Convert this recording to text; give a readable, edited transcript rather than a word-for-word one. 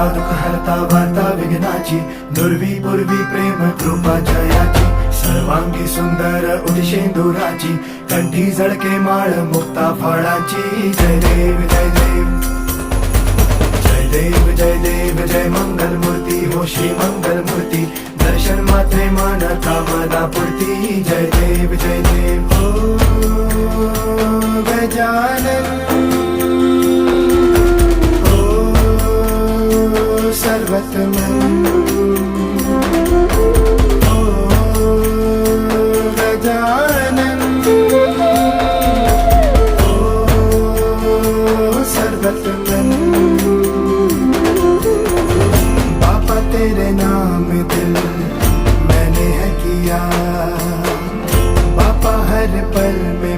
हरता दुःख हरता वार्ता विघ्नाची, दुर्वी पूर्वी प्रेम कृपा जयाची, सर्वांगी सुंदर उदिशेंदुराची, कंठी झळके माळ मुक्ता फळाची. जय देव जय देव जय देव जय देव जय मंगल मूर्ती हो श्री मंगल मूर्ती, दर्शन मात्रे मन कामना पूर्ती. जय देव जय देव हो गजानन हो सर्वतमन हो गजानन हो सर्वतमन. बाबा तेरे नाम दिल मैंने है किया, बाबा हर पल में